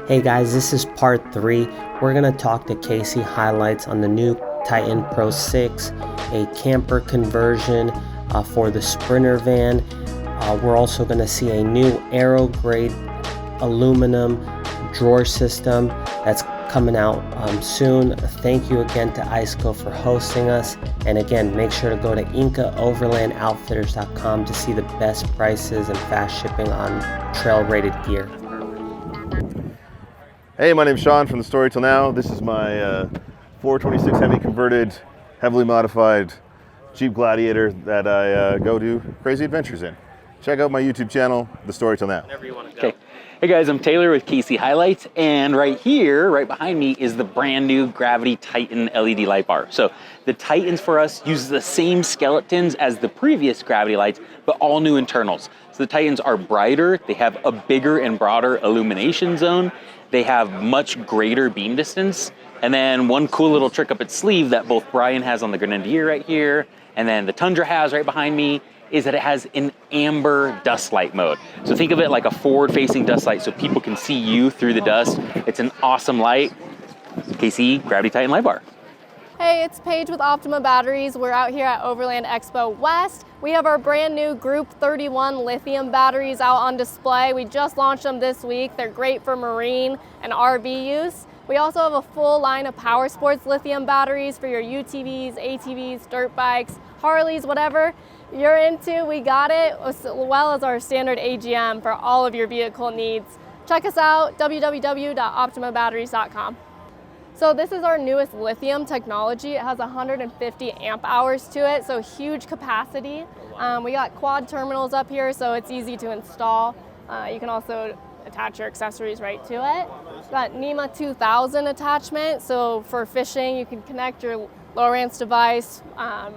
Hey guys, this is part 3. We're going to talk to Casey HiLites on the new Titan Pro 6, a camper conversion for the Sprinter van. We're also going to see a new aero grade aluminum drawer system that's coming out soon. Thank you again to ISCO for hosting us, and again, make sure to go to IncaOverlandOutfitters.com to see the best prices and fast shipping on trail rated gear. Hey, my name's Sean from the Story Till Now. This is my 426 Hemi converted, heavily modified Jeep Gladiator that I go do crazy adventures in. Check out my YouTube channel, The Story Till Now. Whenever you want to go. Okay. Hey guys, I'm Taylor with Casey HiLites, and right here, right behind me, is the brand new Gravity Titan LED light bar. So the Titans for us use the same skeletons as the previous Gravity lights, but all new internals. So the Titans are brighter, they have a bigger and broader illumination zone, they have much greater beam distance, and then one cool little trick up its sleeve that both Brian has on the Grenadier right here, and then the Tundra has right behind me, is that it has an amber dust light mode. So think of it like a forward-facing dust light so people can see you through the dust. It's an awesome light. KC Gravity Titan Light Bar. Hey, it's Paige with Optima batteries. We're out here at Overland Expo West. We have our brand new Group 31 lithium batteries out on display. We just launched them this week. They're great for marine and RV use. We also have a full line of power sports lithium batteries for your UTVs, ATVs, dirt bikes, Harleys, whatever you're into, we got it, as well as our standard AGM for all of your vehicle needs. Check us out, www.optimabatteries.com. So this is our newest lithium technology. It has 150 amp hours to it, so huge capacity. We got quad terminals up here, so it's easy to install. You can also attach your accessories right to it. Got NEMA 2000 attachment, so for fishing, you can connect your Lowrance device.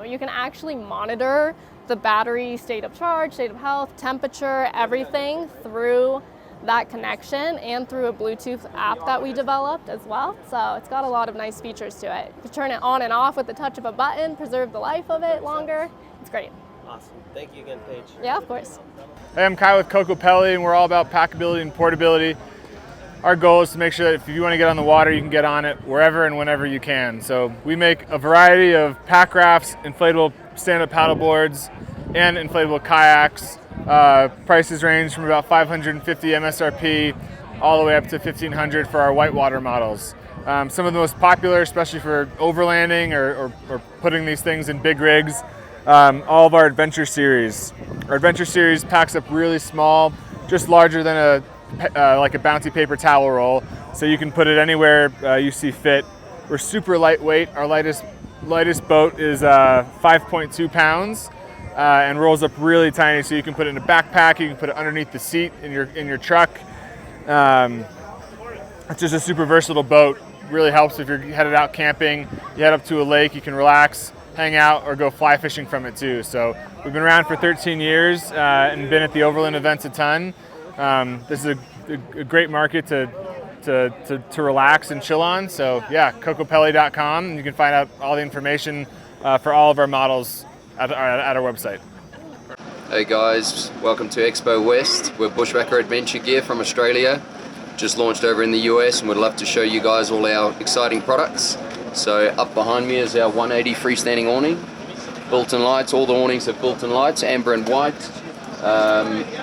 You can actually monitor the battery state of charge, state of health, temperature, everything through that connection and through a Bluetooth app that we developed as well. So it's got a lot of nice features to it. You can turn it on and off with the touch of a button, preserve the life of it longer. It's great. Awesome. Thank you again, Paige. Yeah, of course. Hey, I'm Kyle with Kokopelli, and we're all about packability and portability. Our goal is to make sure that if you want to get on the water, you can get on it wherever and whenever you can. So we make a variety of pack rafts, inflatable stand-up paddle boards, and inflatable kayaks. Prices range from about $550 MSRP all the way up to $1,500 for our whitewater models. Some of the most popular, especially for overlanding or putting these things in big rigs, all of our Adventure Series. Our Adventure Series packs up really small, just larger than like a bounty paper towel roll, so you can put it anywhere you see fit. We're super lightweight. Our lightest boat is 5.2 pounds and rolls up really tiny, so you can put it in a backpack, you can put it underneath the seat in your truck. It's just a super versatile boat. Really helps if you're headed out camping, you head up to a lake, you can relax, hang out, or go fly fishing from it too. So we've been around for 13 years and been at the Overland events a ton. This is a great market to relax and chill on. So yeah, Kokopelli.com. You can find out all the information for all of our models at our website. Hey guys, welcome to Expo West. We're Bushwaka Adventure Gear from Australia. Just launched over in the US, and we'd love to show you guys all our exciting products. So up behind me is our 180 freestanding awning. Built-in lights, all the awnings have built-in lights, amber and white.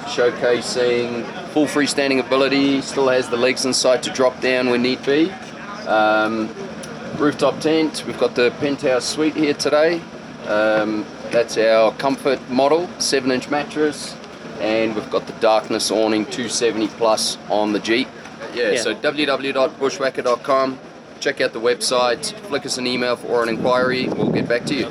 Showcasing full freestanding ability, still has the legs inside to drop down when need be. Rooftop tent, we've got the penthouse suite here today. That's our comfort model, 7-inch mattress, and we've got the darkness awning 270 plus on the Jeep. Yeah. So www.bushwaka.com. Check out the website, flick us an email or an inquiry, we'll get back to you.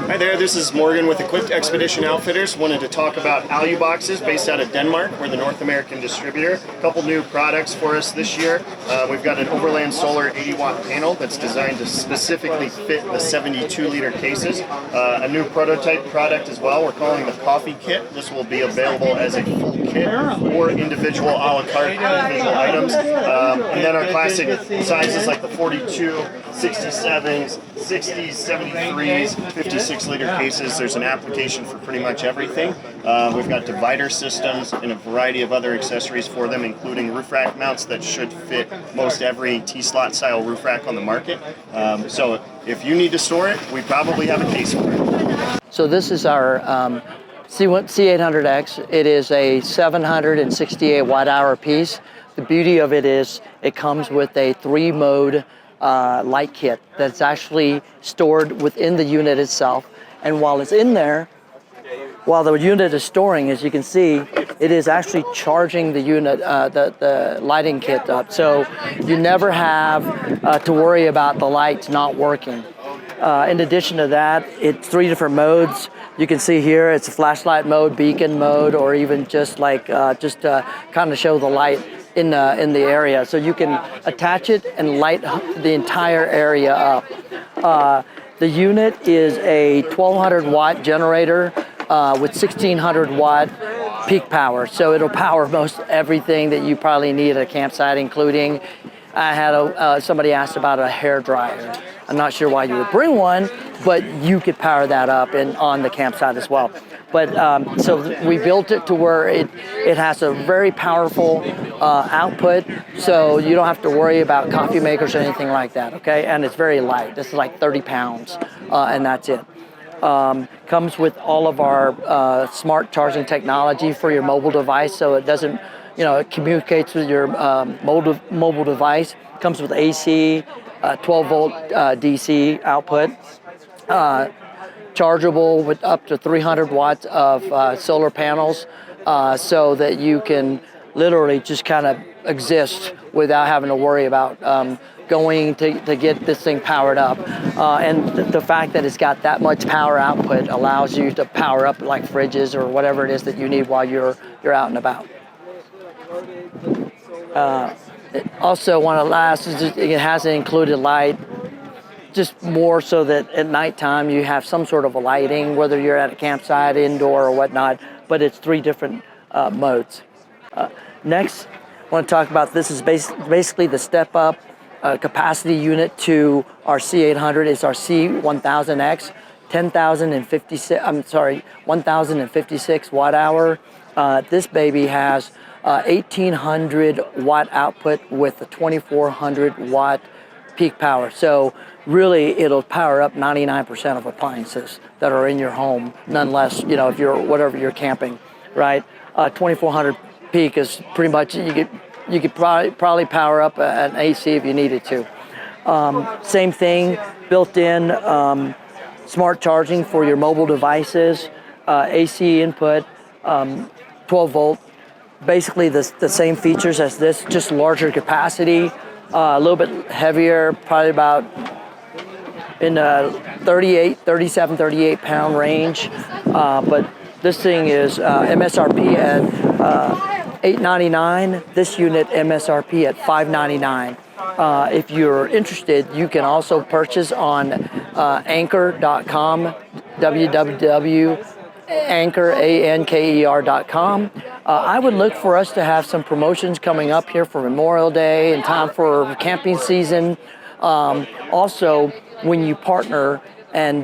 Hi there, this is Morgan with Equipt Expedition Outfitters. Wanted to talk about ALU boxes based out of Denmark. We're the North American distributor. A couple new products for us this year. We've got an Overland Solar 80-watt panel that's designed to specifically fit the 72-liter cases. A new prototype product as well, we're calling the Coffee Kit. This will be available as a full kit kit or individual a la carte individual items. And then our classic sizes like the 42, 67s, 60s, 73s, 56 liter cases. There's an application for pretty much everything. We've got divider systems and a variety of other accessories for them, including roof rack mounts that should fit most every T-slot style roof rack on the market. So if you need to store it, we probably have a case for it. So this is our C800X. It is a 768 watt-hour piece. The beauty of it is it comes with a 3-mode light kit that's actually stored within the unit itself. And while it's in there, while the unit is storing, as you can see, it is actually charging the unit, the lighting kit up. So you never have to worry about the lights not working. In addition to that, it's 3 different modes. You can see here it's a flashlight mode, beacon mode, or even just like kind of show the light in the area. So you can attach it and light the entire area up. The unit is a 1200 watt generator with 1600 watt peak power. So it'll power most everything that you probably need at a campsite, including I had somebody asked about a hair dryer. I'm not sure why you would bring one, but you could power that up on the campsite as well. But so we built it to where it has a very powerful output, so you don't have to worry about coffee makers or anything like that, okay? And it's very light. This is like 30 pounds, and that's it. Comes with all of our smart charging technology for your mobile device, so it doesn't, it communicates with your mobile device. Comes with AC, 12 volt DC output, chargeable with up to 300 watts of solar panels, so that you can literally just kind of exist without having to worry about going to get this thing powered up. And the fact that it's got that much power output allows you to power up like fridges or whatever it is that you need while you're out and about. Also, one of the last is it has an included light, just more so that at nighttime you have some sort of a lighting, whether you're at a campsite, indoor or whatnot, but it's 3 different modes. Next, I want to talk about this is basically the step up capacity unit to our C800. It's our C1000X, 1056 watt hour. This baby has 1800 watt output with a 2400 watt peak power. So really it'll power up 99% of appliances that are in your home, nonetheless, if you're camping, right? 2400 peak is pretty much, you could probably power up an AC if you needed to. Same thing, built in smart charging for your mobile devices, AC input, 12 volt. Basically the same features as this, just larger capacity, a little bit heavier, probably about in the 37, 38 pound range. But this thing is MSRP at $899. This unit MSRP at $599. If you're interested, you can also purchase on Anker.com, www.anker.com. I would look for us to have some promotions coming up here for Memorial Day and time for camping season. Also, when you partner and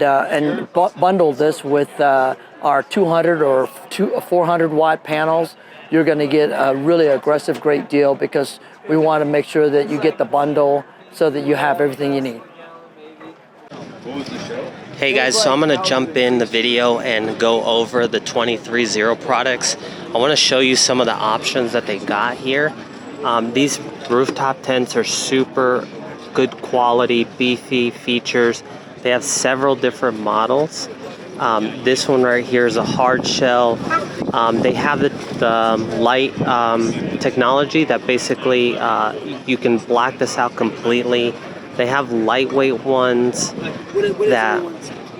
bundle this with our 200 or 400 watt panels, you're going to get a really aggressive, great deal, because we want to make sure that you get the bundle so that you have everything you need. Hey guys, so I'm going to jump in the video and go over the 23.0 products. I want to show you some of the options that they got here. These rooftop tents are super good quality, beefy features. They have several different models. This one right here is a hard shell. They have the light technology that basically you can black this out completely. They have lightweight ones that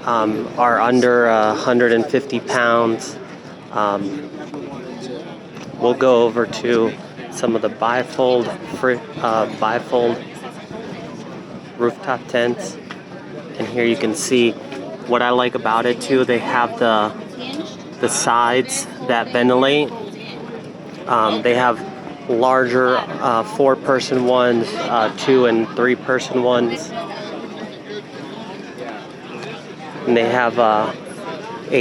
are under 150 pounds. We'll go over to some of the bifold rooftop tents, and here you can see what I like about it too. They have the sides that ventilate, They have larger 4-person ones, 2 and 3-person ones. And they have a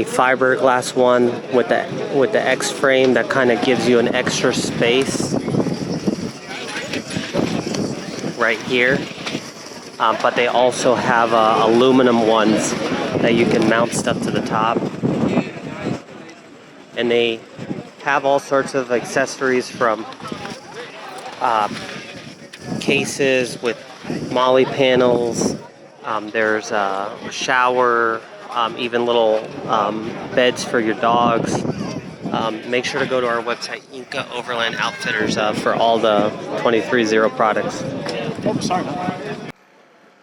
fiberglass one with the X frame that kind of gives you an extra space right here. But they also have aluminum ones that you can mount stuff to the top. And they have all sorts of accessories from cases with molly panels. There's a shower, even little beds for your dogs. Make sure to go to our website, Inca Overland Outfitters, for all the 23-0 products. Oh, sorry.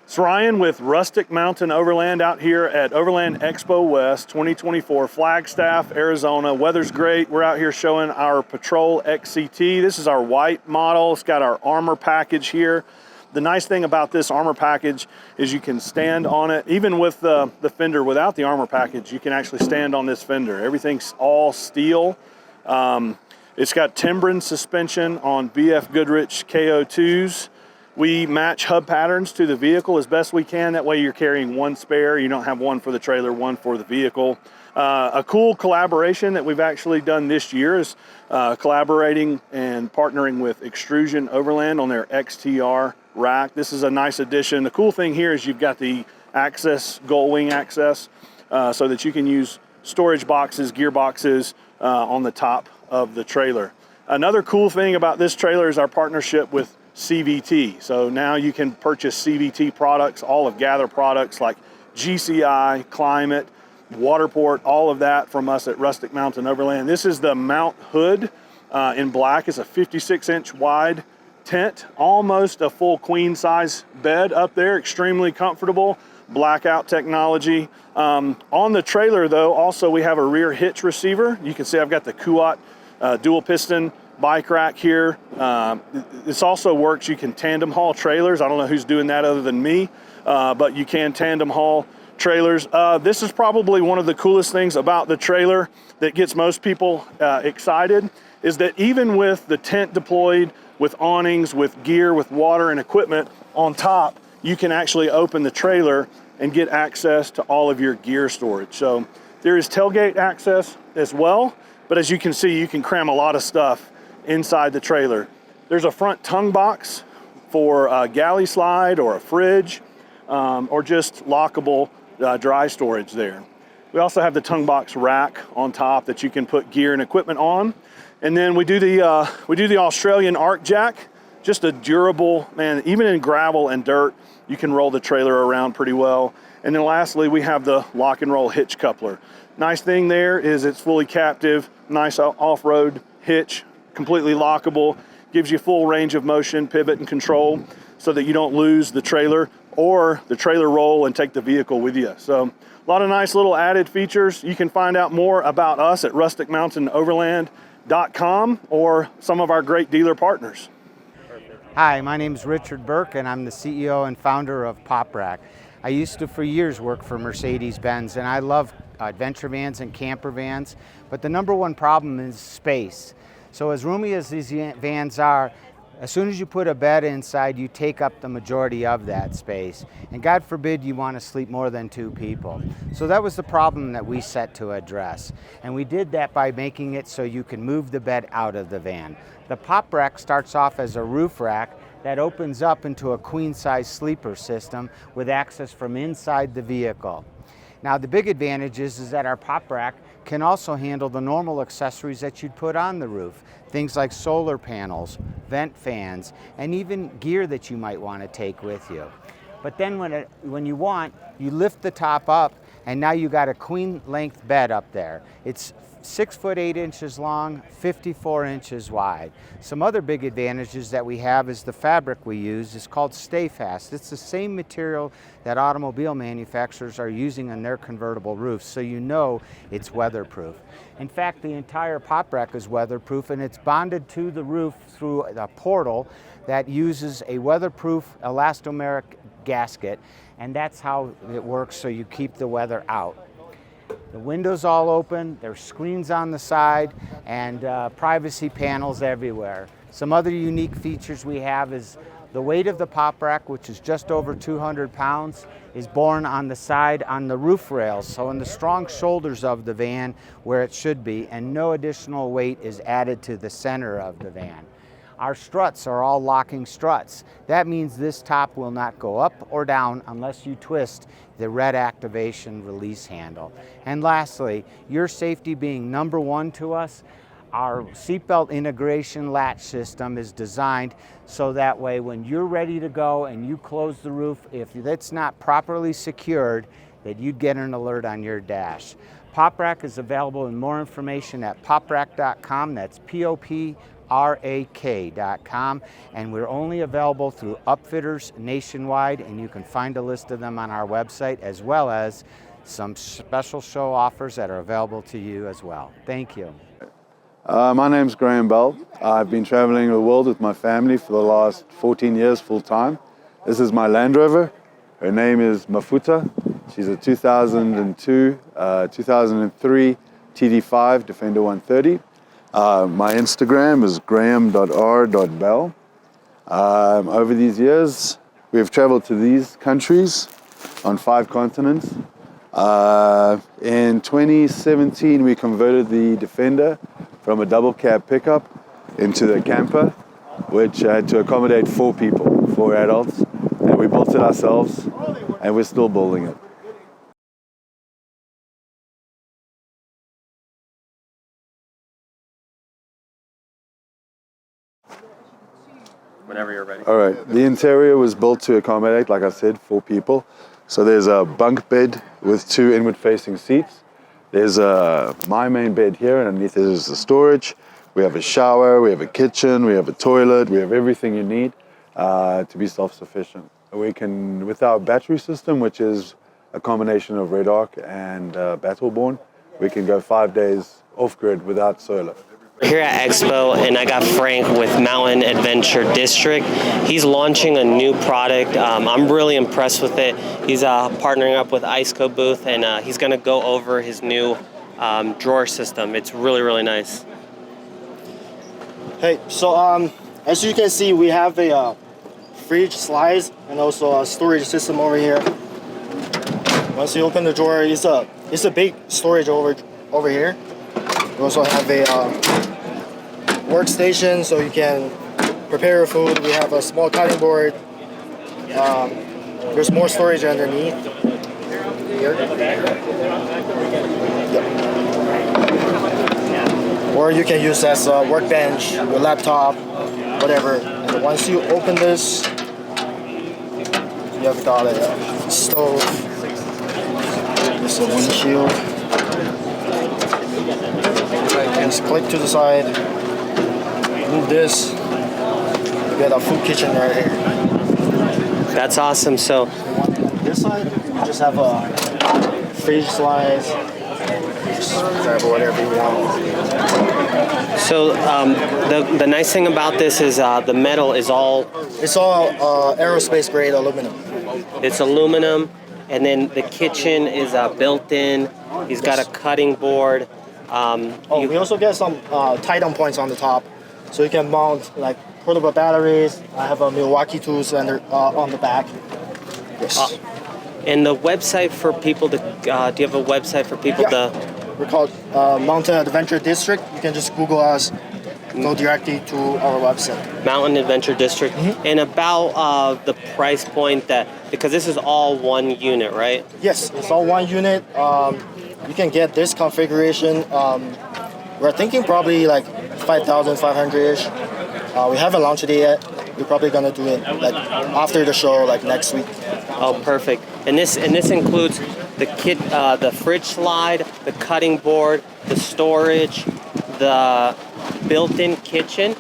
It's Ryan with Rustic Mountain Overland out here at Overland Expo West 2024, Flagstaff, Arizona. Weather's great. We're out here showing our Patrol XCT. This is our white model. It's got our armor package here. The nice thing about this armor package is you can stand on it. Even with the fender without the armor package, you can actually stand on this fender. Everything's all steel. It's got Timbren suspension on BF Goodrich KO2s. We match hub patterns to the vehicle as best we can. That way you're carrying one spare. You don't have one for the trailer, one for the vehicle. A cool collaboration that we've actually done this year is collaborating and partnering with Extrusion Overland on their XTR rack. This is a nice addition. The cool thing here is you've got the access, gull wing access, so that you can use storage boxes, gearboxes on the top of the trailer. Another cool thing about this trailer is our partnership with CVT. So now you can purchase CVT products, all of Gather products like GCI, Climate, Waterport, all of that from us at Rustic Mountain Overland. This is the mount hood in black. It's a 56-inch wide tent, almost a full queen size bed up there, extremely comfortable, blackout technology. On the trailer though, also we have a rear hitch receiver. You can see I've got the Kuat dual piston bike rack here. This also works, you can tandem haul trailers. I don't know who's doing that other than me, but you can tandem haul trailers. This is probably one of the coolest things about the trailer that gets most people excited, is that even with the tent deployed, with awnings, with gear, with water and equipment on top, you can actually open the trailer and get access to all of your gear storage. So there is tailgate access as well, but as you can see, you can cram a lot of stuff inside the trailer. There's a front tongue box for a galley slide or a fridge, or just lockable dry storage there. We also have the tongue box rack on top that you can put gear and equipment on. And then we do the Australian arc jack, just a durable, man, even in gravel and dirt, you can roll the trailer around pretty well. And then lastly, we have the lock and roll hitch coupler. Nice thing there is it's fully captive, nice off-road hitch, completely lockable, gives you full range of motion, pivot and control so that you don't lose the trailer or the trailer roll and take the vehicle with you. So a lot of nice little added features. You can find out more about us at rusticmountainoverland.com or some of our great dealer partners. Hi, my name is Richard Burke and I'm the CEO and founder of POPRAK. I used to for years work for Mercedes-Benz and I love adventure vans and camper vans, but the number one problem is space. So as roomy as these vans are, as soon as you put a bed inside, you take up the majority of that space. And God forbid you want to sleep more than 2 people. So that was the problem that we set to address. And we did that by making it so you can move the bed out of the van. The POPRAK starts off as a roof rack that opens up into a queen-size sleeper system with access from inside the vehicle. Now the big advantage is that our POPRAK can also handle the normal accessories that you'd put on the roof. Things like solar panels, vent fans, and even gear that you might want to take with you. But then when you want, you lift the top up and now you got a queen length bed up there. It's 6 foot 8 inches long, 54 inches wide. Some other big advantages that we have is the fabric we use is called Stay Fast. It's the same material that automobile manufacturers are using on their convertible roofs, so you know it's weatherproof. In fact, the entire POPRAK is weatherproof and it's bonded to the roof through a portal that uses a weatherproof elastomeric gasket, and that's how it works, so you keep the weather out. The windows all open, there's screens on the side, and privacy panels everywhere. Some other unique features we have is the weight of the POPRAK, which is just over 200 pounds, is borne on the side on the roof rails, so in the strong shoulders of the van where it should be, and no additional weight is added to the center of the van. Our struts are all locking struts. That means this top will not go up or down unless you twist the red activation release handle. And lastly, your safety being number one to us, our seatbelt integration latch system is designed so that way when you're ready to go and you close the roof, if it's not properly secured, that you'd get an alert on your dash. POPRAK is available and more information at poprak.com. That's POPRAK.com, and we're only available through upfitters nationwide, and you can find a list of them on our website, as well as some special show offers that are available to you as well. Thank you. My name's Graham Bell. I've been traveling the world with my family for the last 14 years full time. This is my Land Rover. Her name is Mafuta. She's a 2002, 2003 TD5 Defender 130. My Instagram is graham.r.bell. Over these years, we've traveled to these countries on 5 continents. In 2017, we converted the Defender from a double cab pickup into the camper, which had to accommodate 4 people, 4 adults. And we built it ourselves, and we're still building it. Whenever you're ready. All right, the interior was built to accommodate, like I said, 4 people. So there's a bunk bed with 2 inward-facing seats. There's my main bed here, and underneath is the storage. We have a shower, we have a kitchen, we have a toilet, we have everything you need to be self-sufficient. We can, with our battery system, which is a combination of Red Arc and Battleborn, we can go 5 days off-grid without solar. We're here at Expo, and I got Frank with Mountain Adventure District. He's launching a new product. I'm really impressed with it. He's partnering up with IceCo booth, and he's going to go over his new drawer system. It's really, really nice. Hey, so as you can see, we have a fridge slides and also a storage system over here. Once you open the drawer, it's a big storage over here. We also have a workstation so you can prepare your food. We have a small cutting board. There's more storage underneath here. Yep. Or you can use as a workbench, your laptop, whatever. And once you open this, you have got a stove. There's a windshield. Just click to the side, move this, you get a food kitchen right here. That's awesome. So this side, you just have a fridge slice, just grab whatever you want. So the nice thing about this is the metal is all... It's all aerospace grade aluminum. It's aluminum, and then the kitchen is built in. He's got a cutting board. We also get some tie-down points on the top, so you can mount like portable batteries. I have a Milwaukee tools and on the back. Yes. And the website for people to, do you have a website for people to? We're called Mountain Adventure District. You can just Google us, go directly to our website. Mountain Adventure District. Mm-hmm. And about the price point because this is all one unit, right? Yes, it's all one unit. You can get this configuration. We're thinking probably like 5,500-ish. We haven't launched it yet. We're probably gonna do it like after the show, like next week. Oh, perfect. And this includes the kit, the fridge slide, the cutting board, the storage, the built-in kitchen.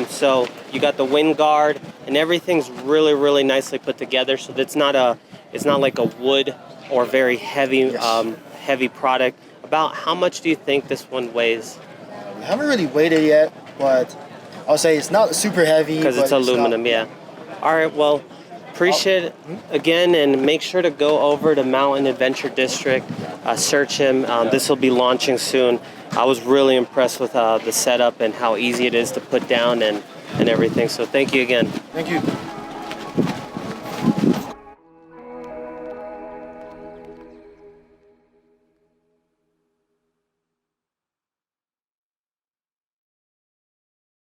So you got the wind guard, and everything's really, really nicely put together. So it's not like a wood or very heavy. Yes. Heavy product. About how much do you think this one weighs? We haven't really weighed it yet, but I'll say it's not super heavy. Because it's aluminum, yeah. All right, well, appreciate it again, and make sure to go over to Mountain Adventure District. search him. This will be launching soon. I was really impressed with the setup and how easy it is to put down and everything. So thank you again. Thank you.